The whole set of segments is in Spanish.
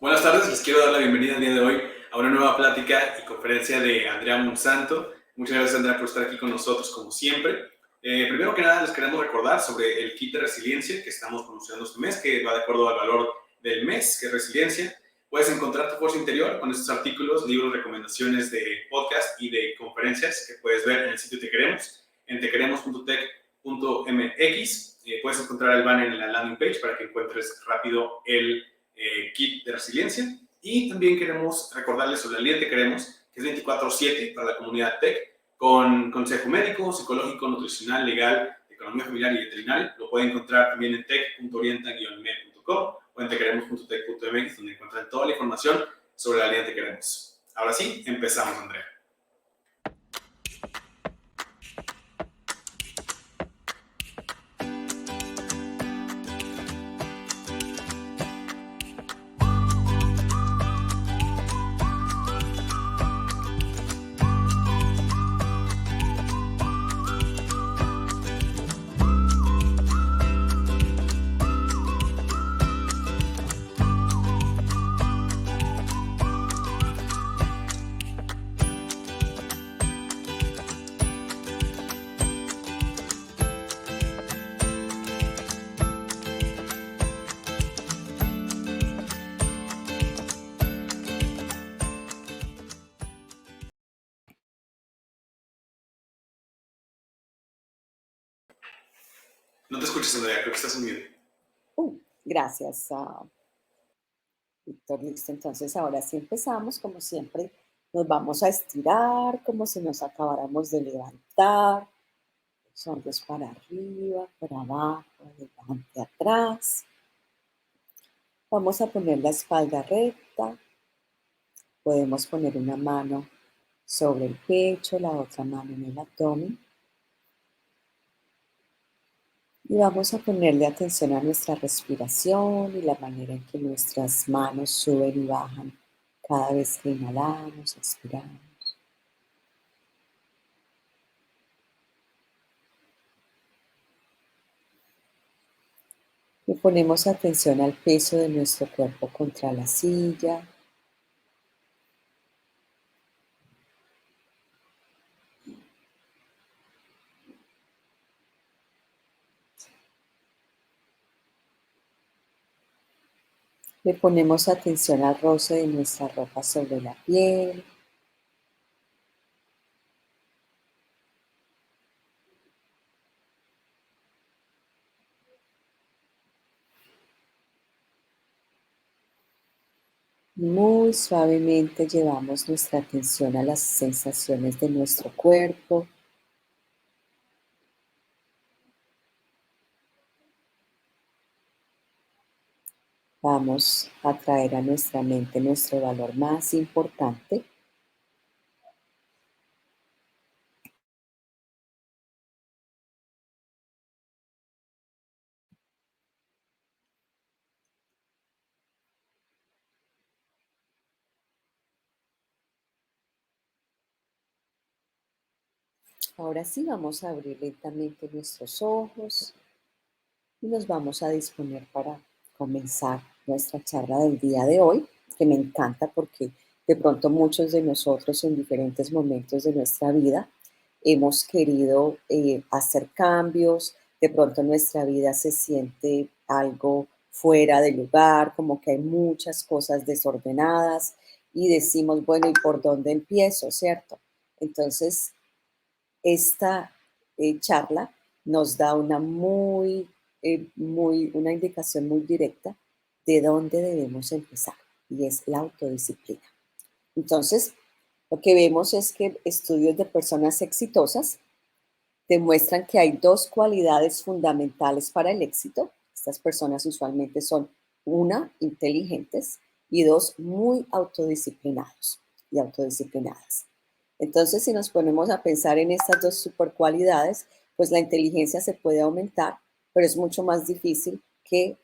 Buenas tardes, les quiero dar la bienvenida el día de hoy a una nueva plática y conferencia de Andrea Monsanto. Muchas gracias, Andrea, por estar aquí con nosotros, como siempre. Primero que nada, les queremos recordar sobre el kit de resiliencia que estamos promocionando este mes, que va de acuerdo al valor del mes, que es resiliencia. Puedes encontrar tu fuerza interior con estos artículos, libros, recomendaciones de podcast y de conferencias que puedes ver en el sitio Te Queremos, en tequeremos.tech.mx. Puedes encontrar el banner en la landing page para que encuentres rápido el kit de resiliencia. Y también queremos recordarles sobre la línea Te Queremos, que es 24/7 para la comunidad tech, con consejo médico, psicológico, nutricional, legal, economía familiar y veterinario. Lo pueden encontrar también en tech.orienta-med.com o en tequeremos.tech.mx, donde encuentran toda la información sobre la línea Te Queremos. Ahora sí, empezamos, Andrea. No te escuches, Andrea, creo que estás en mute. Gracias, Víctor. Listo, entonces ahora sí empezamos. Como siempre, nos vamos a estirar como si nos acabáramos de levantar. Los hombros para arriba, para abajo, adelante, atrás. Vamos a poner la espalda recta. Podemos poner una mano sobre el pecho, la otra mano en el abdomen. Y vamos a ponerle atención a nuestra respiración y la manera en que nuestras manos suben y bajan cada vez que inhalamos, expiramos. Y ponemos atención al peso de nuestro cuerpo contra la silla. Le ponemos atención al roce de nuestra ropa sobre la piel. Muy suavemente llevamos nuestra atención a las sensaciones de nuestro cuerpo. Vamos a traer a nuestra mente nuestro valor más importante. Ahora sí vamos a abrir lentamente nuestros ojos y nos vamos a disponer para comenzar nuestra charla del día de hoy, que me encanta porque de pronto muchos de nosotros en diferentes momentos de nuestra vida hemos querido hacer cambios, de pronto nuestra vida se siente algo fuera de lugar, como que hay muchas cosas desordenadas y decimos, bueno, ¿y por dónde empiezo, cierto? Entonces, esta charla nos da una indicación muy directa de dónde debemos empezar, y es la autodisciplina. Entonces, lo que vemos es que estudios de personas exitosas demuestran que hay dos cualidades fundamentales para el éxito. Estas personas usualmente son, una, inteligentes, y dos, muy autodisciplinados y autodisciplinadas. Entonces, si nos ponemos a pensar en estas dos supercualidades, pues la inteligencia se puede aumentar, pero es mucho más difícil que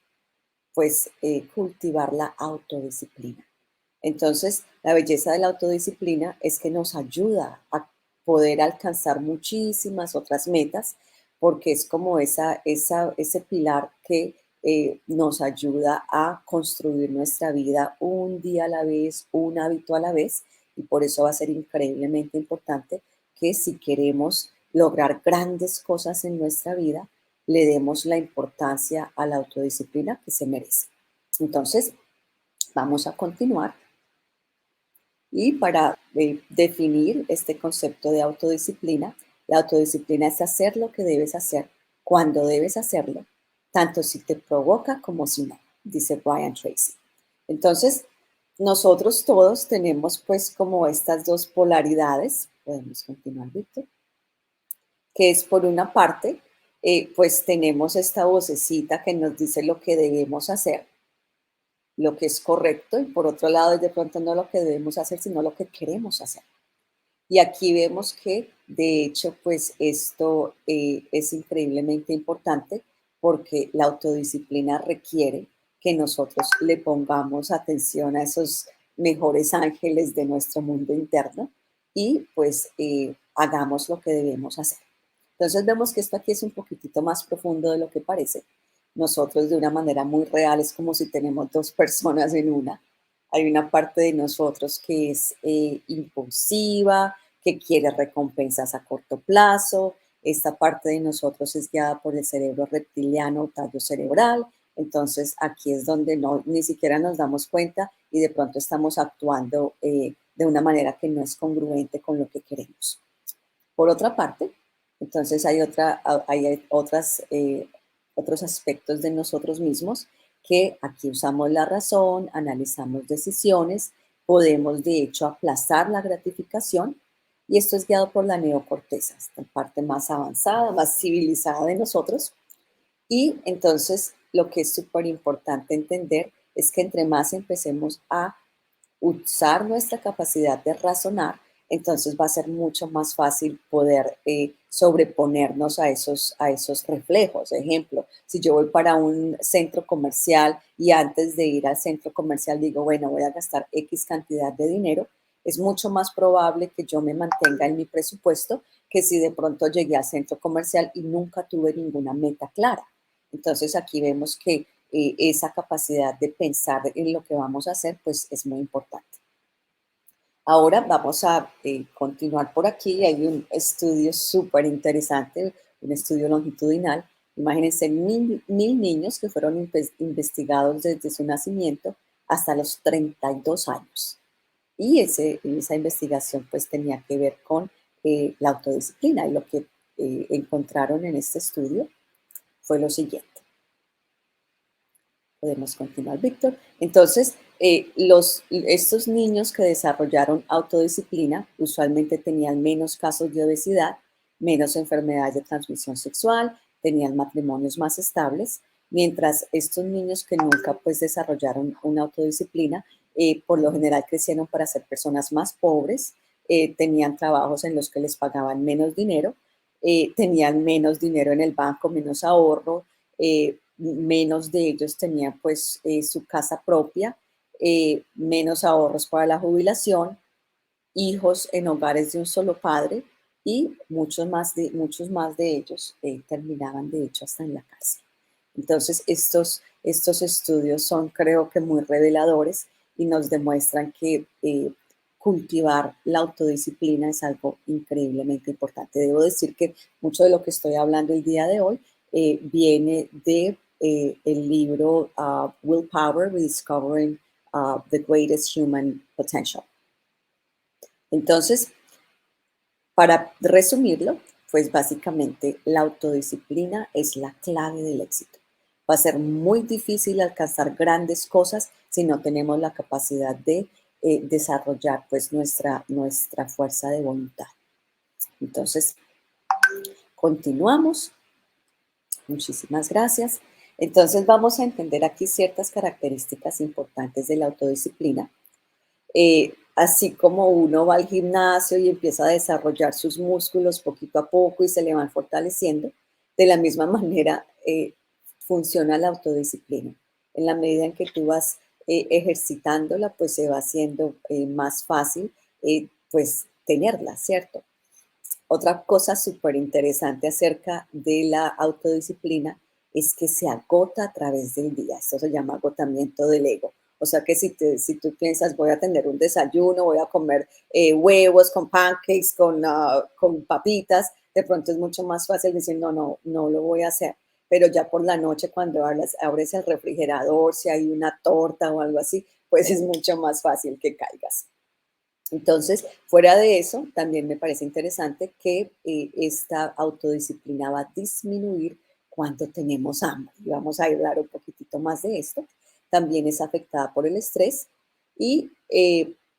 cultivar la autodisciplina. Entonces, la belleza de la autodisciplina es que nos ayuda a poder alcanzar muchísimas otras metas, porque es como ese pilar que nos ayuda a construir nuestra vida un día a la vez, un hábito a la vez, y por eso va a ser increíblemente importante que si queremos lograr grandes cosas en nuestra vida, le demos la importancia a la autodisciplina que se merece. Entonces, vamos a continuar y para definir este concepto de autodisciplina, la autodisciplina es hacer lo que debes hacer cuando debes hacerlo, tanto si te provoca como si no, dice Brian Tracy. Entonces, nosotros todos tenemos pues como estas dos polaridades, podemos continuar, Víctor, que es por una parte, pues tenemos esta vocecita que nos dice lo que debemos hacer, lo que es correcto, y por otro lado es de pronto no lo que debemos hacer, sino lo que queremos hacer. Y aquí vemos que, de hecho, pues esto es increíblemente importante porque la autodisciplina requiere que nosotros le pongamos atención a esos mejores ángeles de nuestro mundo interno y pues hagamos lo que debemos hacer. Entonces vemos que esto aquí es un poquitito más profundo de lo que parece. Nosotros de una manera muy real es como si tenemos dos personas en una. Hay una parte de nosotros que es impulsiva, que quiere recompensas a corto plazo. Esta parte de nosotros es guiada por el cerebro reptiliano o tallo cerebral. Entonces aquí es donde no, ni siquiera nos damos cuenta y de pronto estamos actuando de una manera que no es congruente con lo que queremos. Por otra parte, entonces hay otros aspectos de nosotros mismos que aquí usamos la razón, analizamos decisiones, podemos de hecho aplazar la gratificación y esto es guiado por la neocorteza, esta parte más avanzada, más civilizada de nosotros. Y entonces lo que es súper importante entender es que entre más empecemos a usar nuestra capacidad de razonar, entonces va a ser mucho más fácil poder sobreponernos a esos reflejos. Ejemplo, si yo voy para un centro comercial y antes de ir al centro comercial digo, bueno, voy a gastar X cantidad de dinero, es mucho más probable que yo me mantenga en mi presupuesto que si de pronto llegué al centro comercial y nunca tuve ninguna meta clara. Entonces aquí vemos que esa capacidad de pensar en lo que vamos a hacer, pues es muy importante. Ahora vamos a continuar por aquí. Hay un estudio súper interesante, un estudio longitudinal. Imagínense 1.000 niños que fueron investigados desde su nacimiento hasta los 32 años. Y esa investigación pues tenía que ver con la autodisciplina y lo que encontraron en este estudio fue lo siguiente. Podemos continuar, Víctor. Entonces, estos niños que desarrollaron autodisciplina usualmente tenían menos casos de obesidad, menos enfermedades de transmisión sexual, tenían matrimonios más estables, mientras estos niños que nunca pues desarrollaron una autodisciplina, por lo general crecieron para ser personas más pobres, tenían trabajos en los que les pagaban menos dinero, tenían menos dinero en el banco, menos ahorro, menos de ellos tenían pues su casa propia, menos ahorros para la jubilación, hijos en hogares de un solo padre y muchos más de ellos terminaban de hecho hasta en la cárcel. Entonces estos estudios son creo que muy reveladores y nos demuestran que cultivar la autodisciplina es algo increíblemente importante. Debo decir que mucho de lo que estoy hablando el día de hoy viene de el libro Willpower, Rediscovering the Greatest Human Potential. Entonces, para resumirlo, pues básicamente la autodisciplina es la clave del éxito. Va a ser muy difícil alcanzar grandes cosas si no tenemos la capacidad de desarrollar pues nuestra fuerza de voluntad. Entonces, continuamos. Muchísimas gracias. Entonces vamos a entender aquí ciertas características importantes de la autodisciplina. Así como uno va al gimnasio y empieza a desarrollar sus músculos poquito a poco y se le van fortaleciendo, de la misma manera funciona la autodisciplina. En la medida en que tú vas ejercitándola, pues se va haciendo más fácil pues tenerla, ¿cierto? Otra cosa súper interesante acerca de la autodisciplina es que se agota a través del día. Esto se llama agotamiento del ego. O sea que si tú piensas, voy a tener un desayuno, voy a comer huevos con pancakes, con papitas, de pronto es mucho más fácil decir, no lo voy a hacer. Pero ya por la noche, cuando abres el refrigerador, si hay una torta o algo así, pues es mucho más fácil que caigas. Entonces, fuera de eso, también me parece interesante que esta autodisciplina va a disminuir cuando tenemos hambre. Y vamos a hablar un poquitito más de esto. También es afectada por el estrés y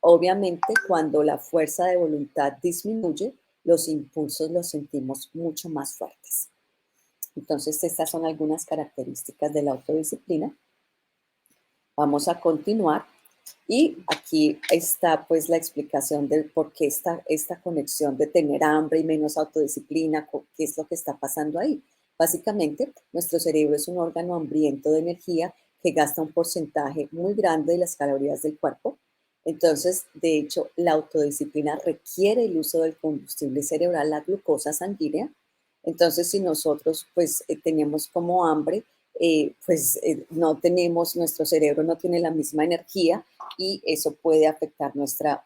obviamente cuando la fuerza de voluntad disminuye, los impulsos los sentimos mucho más fuertes. Entonces, estas son algunas características de la autodisciplina. Vamos a continuar. Y aquí está pues la explicación de por qué esta conexión de tener hambre y menos autodisciplina, qué es lo que está pasando ahí. Básicamente, nuestro cerebro es un órgano hambriento de energía que gasta un porcentaje muy grande de las calorías del cuerpo. Entonces, de hecho, la autodisciplina requiere el uso del combustible cerebral, la glucosa sanguínea. Entonces, si nosotros pues tenemos como hambre, no tenemos, nuestro cerebro no tiene la misma energía y eso puede afectar nuestra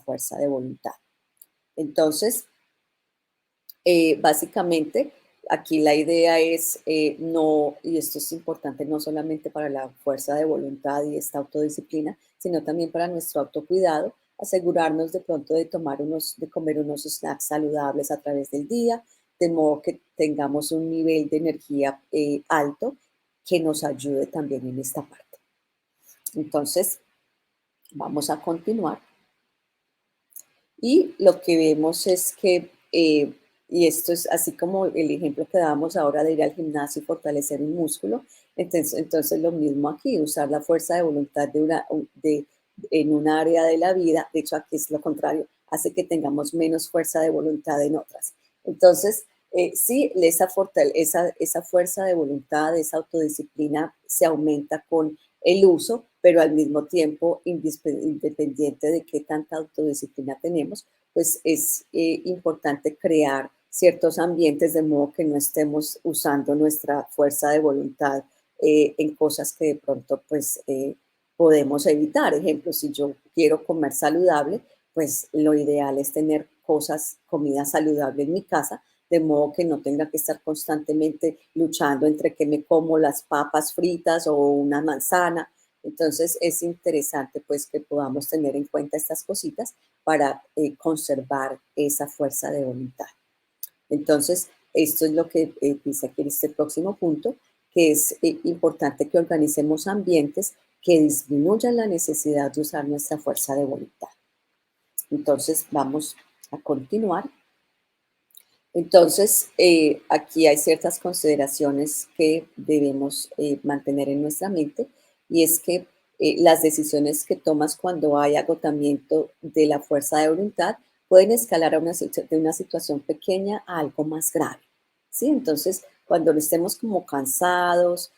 fuerza de voluntad. Entonces, básicamente, aquí la idea es no, y esto es importante no solamente para la fuerza de voluntad y esta autodisciplina, sino también para nuestro autocuidado, asegurarnos de pronto de comer unos snacks saludables a través del día, de modo que tengamos un nivel de energía alto que nos ayude también en esta parte. Entonces, vamos a continuar. Y lo que vemos es que, y esto es así como el ejemplo que dábamos ahora de ir al gimnasio y fortalecer un músculo, entonces lo mismo aquí, usar la fuerza de voluntad en un área de la vida, de hecho aquí es lo contrario, hace que tengamos menos fuerza de voluntad en otras. Entonces, sí, esa fuerza de voluntad, esa autodisciplina se aumenta con el uso, pero al mismo tiempo, independiente de qué tanta autodisciplina tenemos, pues es importante crear ciertos ambientes de modo que no estemos usando nuestra fuerza de voluntad en cosas que de pronto pues podemos evitar. Ejemplo, si yo quiero comer saludable, pues lo ideal es tener comida saludable en mi casa, de modo que no tenga que estar constantemente luchando entre que me como las papas fritas o una manzana. Entonces es interesante pues que podamos tener en cuenta estas cositas para conservar esa fuerza de voluntad. Entonces, esto es lo que dice aquí en este próximo punto, que es importante que organicemos ambientes que disminuyan la necesidad de usar nuestra fuerza de voluntad. Entonces, vamos a continuar. Entonces, aquí hay ciertas consideraciones que debemos mantener en nuestra mente y es que las decisiones que tomas cuando hay agotamiento de la fuerza de voluntad pueden escalar de una situación pequeña a algo más grave, ¿sí? Entonces, cuando estemos como cansados,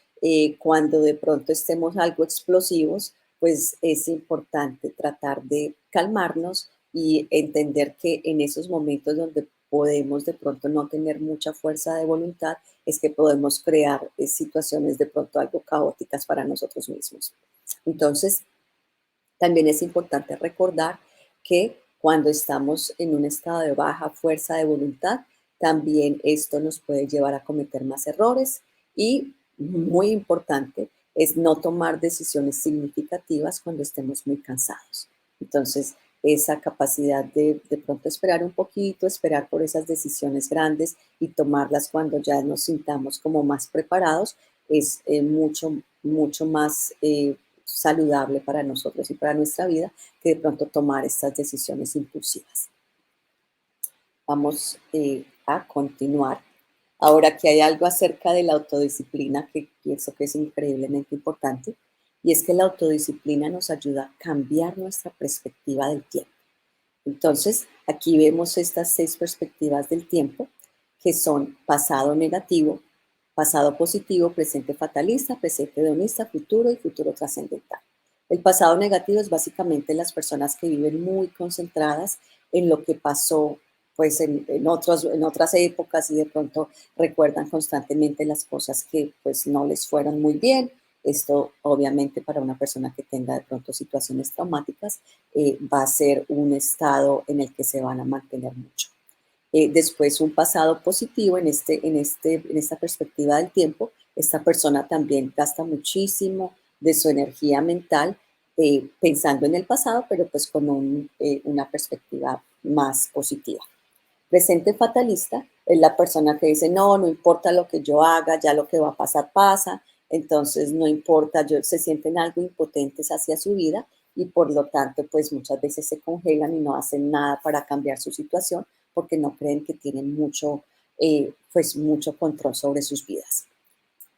cuando de pronto estemos algo explosivos, pues es importante tratar de calmarnos y entender que en esos momentos donde podemos de pronto no tener mucha fuerza de voluntad, es que podemos crear situaciones de pronto algo caóticas para nosotros mismos. Entonces, también es importante recordar que cuando estamos en un estado de baja fuerza de voluntad, también esto nos puede llevar a cometer más errores y, muy importante, es no tomar decisiones significativas cuando estemos muy cansados. Entonces, esa capacidad de pronto esperar un poquito, esperar por esas decisiones grandes y tomarlas cuando ya nos sintamos como más preparados, es mucho más saludable para nosotros y para nuestra vida que de pronto tomar estas decisiones impulsivas. Vamos a continuar. Ahora que hay algo acerca de la autodisciplina que pienso que es increíblemente importante, y es que la autodisciplina nos ayuda a cambiar nuestra perspectiva del tiempo. Entonces, aquí vemos estas 6 perspectivas del tiempo, que son pasado negativo, pasado positivo, presente fatalista, presente hedonista, futuro y futuro trascendental. El pasado negativo es básicamente las personas que viven muy concentradas en lo que pasó pues en otras épocas y de pronto recuerdan constantemente las cosas que pues no les fueron muy bien. Esto obviamente para una persona que tenga de pronto situaciones traumáticas va a ser un estado en el que se van a mantener mucho. Después un pasado positivo en esta perspectiva del tiempo, esta persona también gasta muchísimo de su energía mental pensando en el pasado, pero pues con una perspectiva más positiva. Presente fatalista es la persona que dice, no, no importa lo que yo haga, ya lo que va a pasar pasa, entonces no importa, se sienten algo impotentes hacia su vida y por lo tanto pues muchas veces se congelan y no hacen nada para cambiar su situación porque no creen que tienen pues mucho control sobre sus vidas.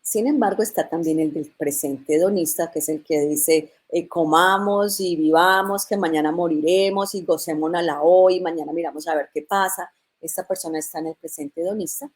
Sin embargo, está también el del presente hedonista, que es el que dice, comamos y vivamos, que mañana moriremos y gocémonos la hoy, mañana miramos a ver qué pasa. Esta persona está en el presente hedonista.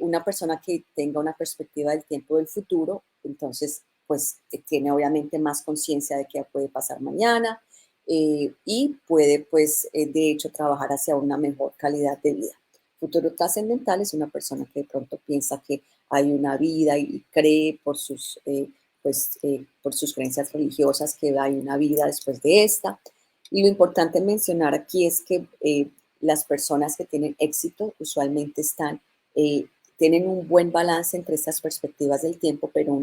Una persona que tenga una perspectiva del tiempo del futuro, entonces, pues tiene obviamente más conciencia de qué puede pasar mañana y puede, pues, de hecho, trabajar hacia una mejor calidad de vida. Futuro trascendental es una persona que de pronto piensa que hay una vida y cree por sus creencias religiosas que hay una vida después de esta. Y lo importante mencionar aquí es que las personas que tienen éxito usualmente tienen un buen balance entre estas perspectivas del tiempo, pero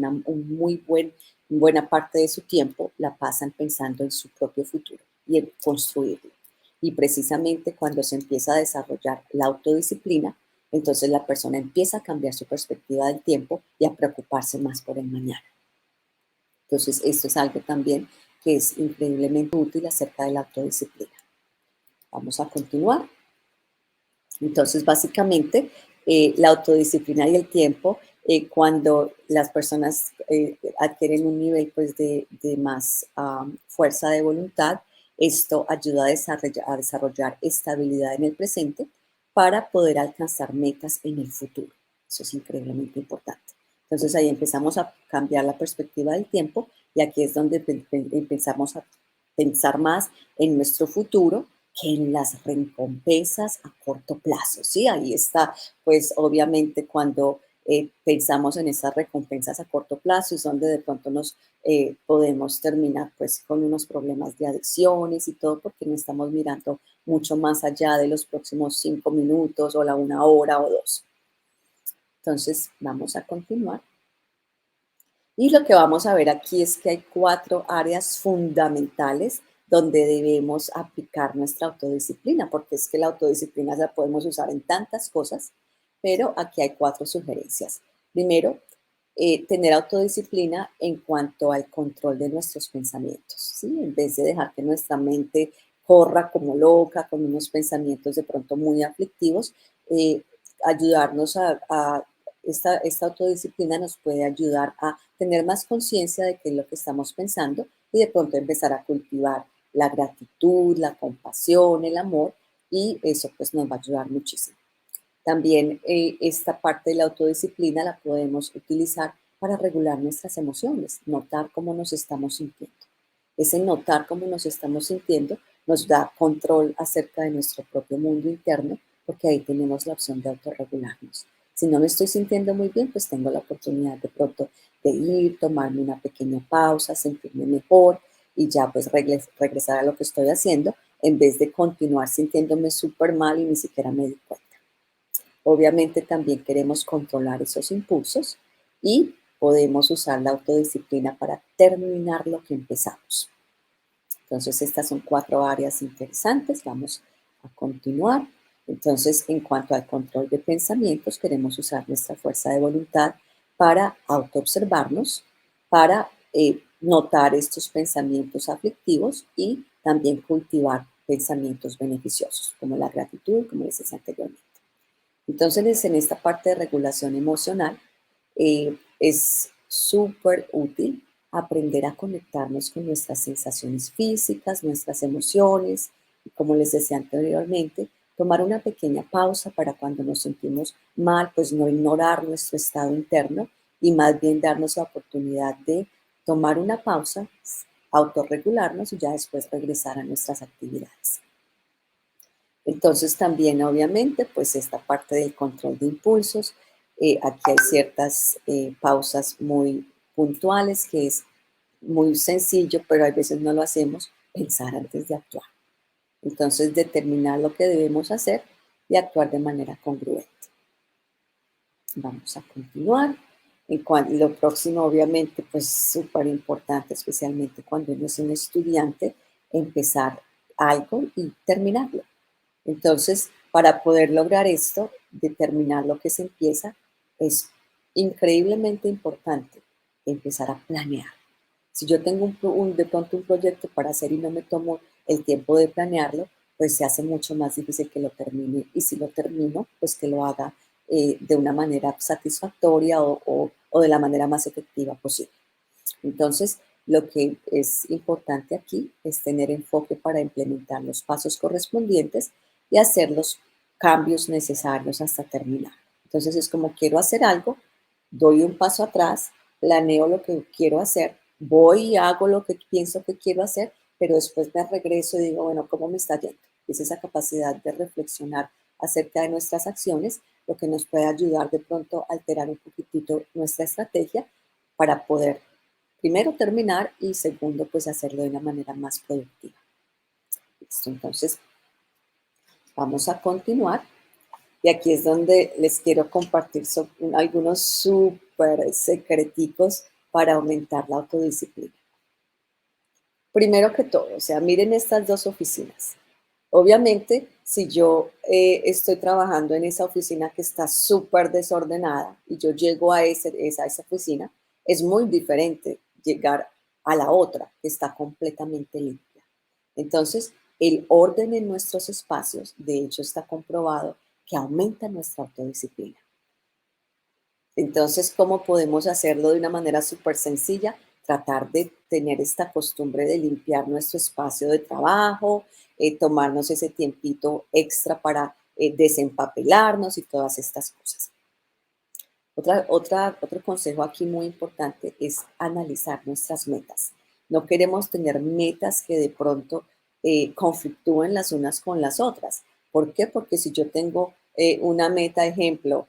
buena parte de su tiempo la pasan pensando en su propio futuro y en construirlo. Y precisamente cuando se empieza a desarrollar la autodisciplina, entonces la persona empieza a cambiar su perspectiva del tiempo y a preocuparse más por el mañana. Entonces, esto es algo también que es increíblemente útil acerca de la autodisciplina. Vamos a continuar. Entonces, básicamente, la autodisciplina y el tiempo, cuando las personas adquieren un nivel pues, de más fuerza de voluntad, esto ayuda a desarrollar estabilidad en el presente para poder alcanzar metas en el futuro. Eso es increíblemente importante. Entonces ahí empezamos a cambiar la perspectiva del tiempo y aquí es donde empezamos a pensar más en nuestro futuro que en las recompensas a corto plazo, ¿sí? Ahí está, pues obviamente cuando pensamos en esas recompensas a corto plazo es donde de pronto nos podemos terminar pues con unos problemas de adicciones y todo porque no estamos mirando mucho más allá de los próximos 5 minutos o la 1 hora o 2. Entonces vamos a continuar. Y lo que vamos a ver aquí es que hay 4 áreas fundamentales donde debemos aplicar nuestra autodisciplina, porque es que la autodisciplina la podemos usar en tantas cosas, pero aquí hay 4 sugerencias. Primero, tener autodisciplina en cuanto al control de nuestros pensamientos, ¿sí? En vez de dejar que nuestra mente corra como loca con unos pensamientos de pronto muy aflictivos, ayudarnos esta autodisciplina nos puede ayudar a tener más conciencia de qué es lo que estamos pensando y de pronto empezar a cultivar la gratitud, la compasión, el amor y eso pues nos va a ayudar muchísimo. También esta parte de la autodisciplina la podemos utilizar para regular nuestras emociones, notar cómo nos estamos sintiendo. Ese notar cómo nos estamos sintiendo nos da control acerca de nuestro propio mundo interno porque ahí tenemos la opción de autorregularnos. Si no me estoy sintiendo muy bien, pues tengo la oportunidad de pronto de ir, tomarme una pequeña pausa, sentirme mejor y ya pues regresar a lo que estoy haciendo en vez de continuar sintiéndome súper mal y ni siquiera me di cuenta. Obviamente también queremos controlar esos impulsos y podemos usar la autodisciplina para terminar lo que empezamos. Entonces, estas son 4 áreas interesantes. Vamos a continuar. Entonces, en cuanto al control de pensamientos, queremos usar nuestra fuerza de voluntad para autoobservarnos, para notar estos pensamientos aflictivos y también cultivar pensamientos beneficiosos, como la gratitud, como les decía anteriormente. Entonces, en esta parte de regulación emocional, es súper útil aprender a conectarnos con nuestras sensaciones físicas, nuestras emociones, y como les decía anteriormente, tomar una pequeña pausa para cuando nos sentimos mal, pues no ignorar nuestro estado interno y más bien darnos la oportunidad de tomar una pausa, autorregularnos y ya después regresar a nuestras actividades. Entonces también obviamente pues esta parte del control de impulsos, aquí hay ciertas pausas muy puntuales que es muy sencillo, pero a veces no lo hacemos, pensar antes de actuar. Entonces determinar lo que debemos hacer y actuar de manera congruente. Vamos a continuar. Lo próximo, obviamente, pues súper importante, especialmente cuando uno es un estudiante, empezar algo y terminarlo. Entonces, para poder lograr esto, determinar lo que se empieza, es increíblemente importante empezar a planear. Si yo tengo de pronto un proyecto para hacer y no me tomo el tiempo de planearlo, pues se hace mucho más difícil que lo termine. Y si lo termino, pues que lo haga de una manera satisfactoria o de la manera más efectiva posible. Entonces, lo que es importante aquí es tener enfoque para implementar los pasos correspondientes y hacer los cambios necesarios hasta terminar. Entonces, es como quiero hacer algo, doy un paso atrás, planeo lo que quiero hacer, voy y hago lo que pienso que quiero hacer, pero después me regreso y digo, bueno, ¿cómo me está yendo? Es esa capacidad de reflexionar acerca de nuestras acciones, lo que nos puede ayudar de pronto a alterar un poquitito nuestra estrategia para poder primero terminar y segundo pues hacerlo de una manera más productiva. Listo, entonces vamos a continuar y aquí es donde les quiero compartir algunos súper secreticos para aumentar la autodisciplina. Primero que todo, o sea, miren estas dos oficinas. Obviamente, si yo estoy trabajando en esa oficina que está súper desordenada y yo llego a esa oficina, es muy diferente llegar a la otra que está completamente limpia. Entonces, el orden en nuestros espacios, de hecho, está comprobado que aumenta nuestra autodisciplina. Entonces, ¿cómo podemos hacerlo de una manera súper sencilla? Tratar de tener esta costumbre de limpiar nuestro espacio de trabajo, tomarnos ese tiempito extra para desempapelarnos y todas estas cosas. Otro consejo aquí muy importante es analizar nuestras metas. No queremos tener metas que de pronto conflictúen las unas con las otras. ¿Por qué? Porque si yo tengo una meta, ejemplo,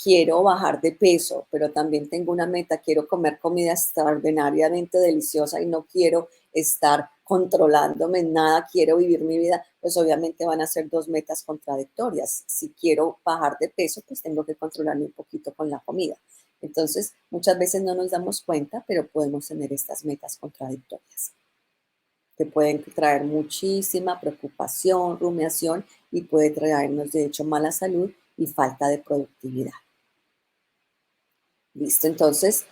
quiero bajar de peso, pero también tengo una meta, quiero comer comida extraordinariamente deliciosa y no quiero estar controlándome en nada, quiero vivir mi vida, pues obviamente van a ser dos metas contradictorias. Si quiero bajar de peso, pues tengo que controlarme un poquito con la comida. Entonces, muchas veces no nos damos cuenta, pero podemos tener estas metas contradictorias que pueden traer muchísima preocupación, rumiación y puede traernos de hecho mala salud y falta de productividad. Listo, entonces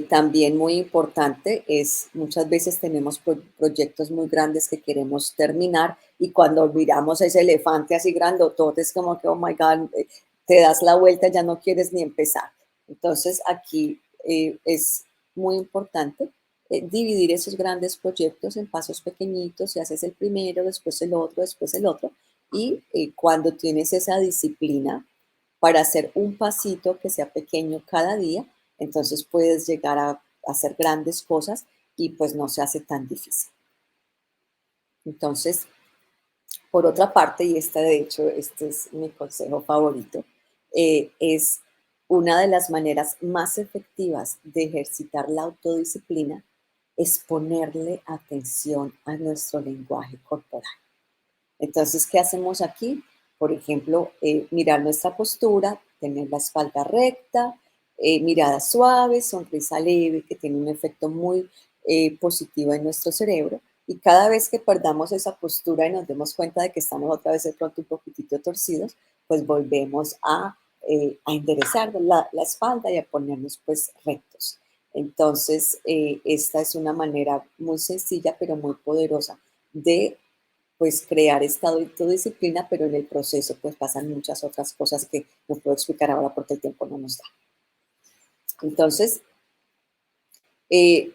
también muy importante es muchas veces tenemos proyectos muy grandes que queremos terminar y cuando miramos ese elefante así grandotote es como que, oh my God, te das la vuelta, ya no quieres ni empezar. Entonces aquí es muy importante dividir esos grandes proyectos en pasos pequeñitos, si haces el primero, después el otro, después el otro, y cuando tienes esa disciplina para hacer un pasito que sea pequeño cada día, entonces puedes llegar a hacer grandes cosas y pues no se hace tan difícil. Entonces, por otra parte, y de hecho, este es mi consejo favorito, es una de las maneras más efectivas de ejercitar la autodisciplina es ponerle atención a nuestro lenguaje corporal. Entonces, ¿qué hacemos aquí? Por ejemplo, mirar nuestra postura, tener la espalda recta, mirada suave, sonrisa leve, que tiene un efecto muy positivo en nuestro cerebro. Y cada vez que perdamos esa postura y nos demos cuenta de que estamos otra vez de pronto un poquitito torcidos, pues volvemos a enderezar la espalda y a ponernos pues rectos. Entonces, esta es una manera muy sencilla pero muy poderosa de pues crear esta autodisciplina, pero en el proceso pues pasan muchas otras cosas que no puedo explicar ahora porque el tiempo no nos da. Entonces,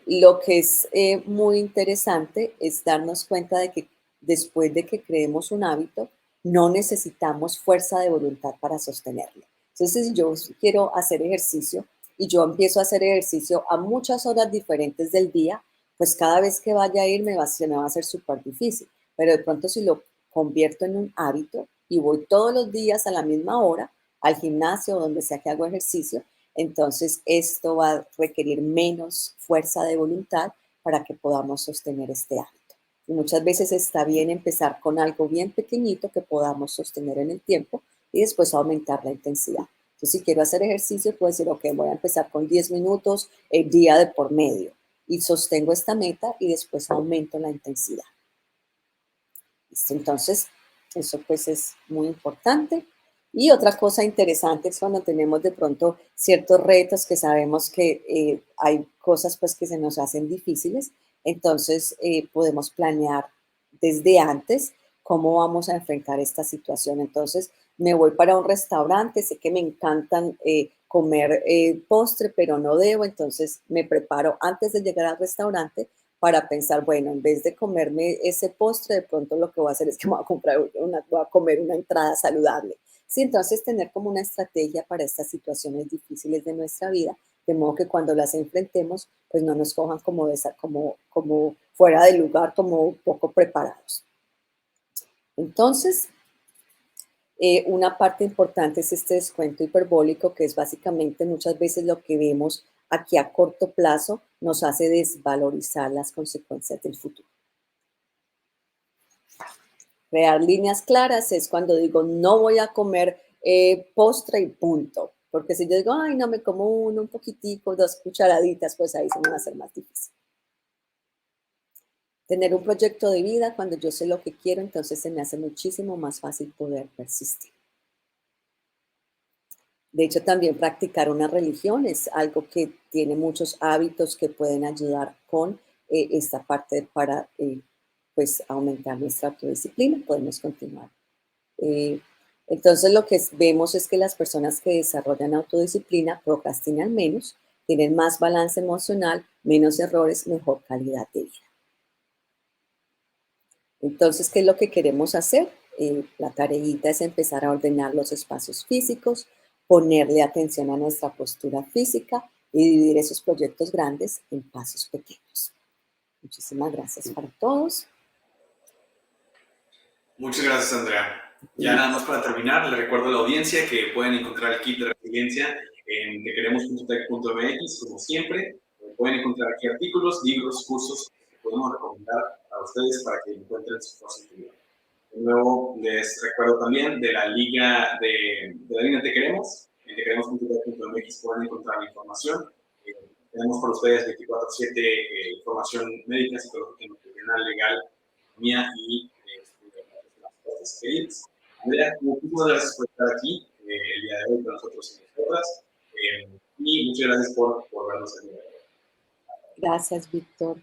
lo que es muy interesante es darnos cuenta de que después de que creemos un hábito, no necesitamos fuerza de voluntad para sostenerlo. Entonces, si yo quiero hacer ejercicio y yo empiezo a hacer ejercicio a muchas horas diferentes del día, pues cada vez que vaya a ir se me va a hacer súper difícil. Pero de pronto si lo convierto en un hábito y voy todos los días a la misma hora al gimnasio o donde sea que hago ejercicio, entonces esto va a requerir menos fuerza de voluntad para que podamos sostener este hábito. Y muchas veces está bien empezar con algo bien pequeñito que podamos sostener en el tiempo y después aumentar la intensidad. Entonces, si quiero hacer ejercicio, puedo decir, ok, voy a empezar con 10 minutos el día de por medio y sostengo esta meta y después aumento la intensidad. ¿Listo? Entonces, eso pues es muy importante. Y otra cosa interesante es cuando tenemos de pronto ciertos retos que sabemos que hay cosas pues que se nos hacen difíciles, entonces podemos planear desde antes cómo vamos a enfrentar esta situación. Entonces me voy para un restaurante, sé que me encantan comer postre, pero no debo, entonces me preparo antes de llegar al restaurante para pensar, bueno, en vez de comerme ese postre, de pronto lo que voy a hacer es que me voy a comer una entrada saludable. Sí, entonces tener como una estrategia para estas situaciones difíciles de nuestra vida, de modo que cuando las enfrentemos, pues no nos cojan como fuera de lugar, como poco preparados. Entonces, una parte importante es este descuento hiperbólico, que es básicamente muchas veces lo que vemos aquí a corto plazo nos hace desvalorizar las consecuencias del futuro. Crear líneas claras es cuando digo no voy a comer postre y punto. Porque si yo digo, ay, no me como uno, un poquitico, 2 cucharaditas, pues ahí se me va a hacer más difícil. Tener un proyecto de vida, cuando yo sé lo que quiero, entonces se me hace muchísimo más fácil poder persistir. De hecho, también practicar una religión es algo que tiene muchos hábitos que pueden ayudar con esta parte para pues aumentar nuestra autodisciplina. Podemos continuar. Eh, entonces, lo que vemos es que las personas que desarrollan autodisciplina procrastinan menos, tienen más balance emocional, menos errores, mejor calidad de vida. Entonces, ¿qué es lo que queremos hacer? La tareita es empezar a ordenar los espacios físicos, ponerle atención a nuestra postura física y dividir esos proyectos grandes en pasos pequeños. Muchísimas gracias para todos. Muchas gracias, Andrea. Ya nada más para terminar, le recuerdo a la audiencia que pueden encontrar el kit de resiliencia en tequeremos.tech.mx, como siempre. Pueden encontrar aquí artículos, libros, cursos que podemos recomendar a ustedes para que encuentren su positivo. De nuevo, les recuerdo también de la liga de la línea Te Queremos. En tequeremos.tech.mx pueden encontrar la información. Tenemos para ustedes 24/7 información médica, psicológica, nutricional, legal, economía y queridos. Andrea, muchísimas gracias por estar aquí el día de hoy con nosotros y nosotras. Y muchas gracias por vernos el día de hoy. Gracias, Víctor.